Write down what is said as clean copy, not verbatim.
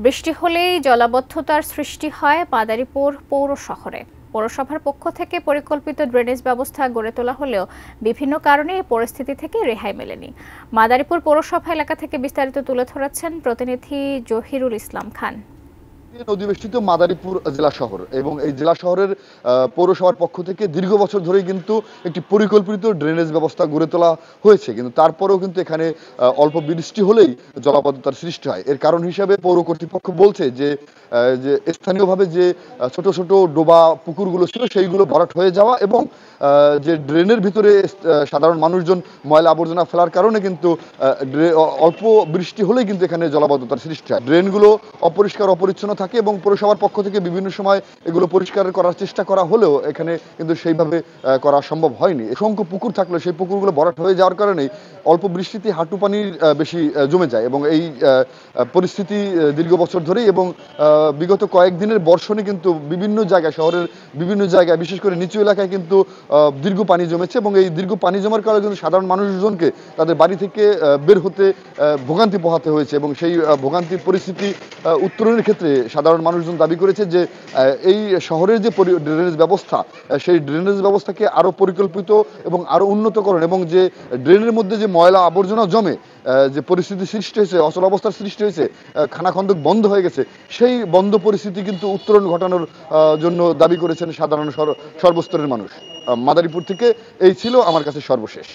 বৃষ্টি হলেই জলাবদ্ধতার সৃষ্টি হয় মাদারীপুর পৌর শহরে। পৌরসভার পক্ষ থেকে পরিকল্পিত ড্রেনেজ ব্যবস্থা গড়ে তোলা হলেও বিভিন্ন কারণে এই পরিস্থিতি থেকে রেহাই মেলেনি। মাদারীপুর পৌরসভা এলাকা থেকে বিস্তারিত তুলে ধরেছেন প্রতিনিধি জহিরুল ইসলাম খান। অধিবেষ্টিত মাদারীপুর জেলা শহর এবং এই জেলা শহরের পৌরসভার পক্ষ থেকে দীর্ঘ বছর ধরেই কিন্তু একটি পরিকল্পিত ড্রেনেজ ব্যবস্থা গড়ে তোলা হয়েছে, কিন্তু তারপরেও কিন্তু এখানে অল্প বৃষ্টি হলেই জলাবদ্ধতার সৃষ্টি হয়। এর কারণ হিসাবে পৌর কর্তৃপক্ষ বলছে যে যে স্থানীয়ভাবে যে ছোট ছোট ডোবা পুকুরগুলো ছিল সেইগুলো ভরাট হয়ে যাওয়া এবং যে ড্রেনের ভিতরে সাধারণ মানুষজন ময়লা আবর্জনা ফেলার কারণে কিন্তু অল্প বৃষ্টি হলেই কিন্তু এখানে জলাবদ্ধতার সৃষ্টি হয়। ড্রেনগুলো অপরিষ্কার অপরিচ্ছন্ন থাকে এবং পৌরসভার পক্ষ থেকে বিভিন্ন সময় এগুলো পরিষ্কার করার চেষ্টা করা হলেও এখানে কিন্তু সেইভাবে করা সম্ভব হয়নি। অসংখ্য পুকুর থাকলেও সেই পুকুরগুলো ভরাট হয়ে যাওয়ার কারণেই অল্প বৃষ্টিতে হাঁটু পানির বেশি জমে যায় এবং এই পরিস্থিতি দীর্ঘ বছর ধরেই এবং বিগত কয়েকদিনের বর্ষণে কিন্তু বিভিন্ন জায়গায়, শহরের বিভিন্ন জায়গায়, বিশেষ করে নিচু এলাকায় কিন্তু দীর্ঘ পানি জমেছে এবং এই দীর্ঘ পানি জমার কারণে কিন্তু সাধারণ মানুষজনকে তাদের বাড়ি থেকে বের হতে ভোগান্তি পোহাতে হয়েছে এবং সেই ভোগান্তির পরিস্থিতি উত্তরণের ক্ষেত্রে সাধারণ মানুষজন দাবি করেছে যে এই শহরের যে ড্রেনেজ ব্যবস্থা, সেই ড্রেনেজ ব্যবস্থাকে আরও পরিকল্পিত এবং আরও উন্নতকরণ এবং যে ড্রেনের মধ্যে যে ময়লা আবর্জনা জমে যে পরিস্থিতি সৃষ্টি হয়েছে, অচল অবস্থার সৃষ্টি হয়েছে, খানাখন্দক বন্ধ হয়ে গেছে, সেই বন্ধ পরিস্থিতি কিন্তু উত্তরণ ঘটানোর জন্য দাবি করেছেন সাধারণ সর্বস্তরের মানুষ। মাদারীপুর থেকে এই ছিল আমার কাছে সর্বশেষ।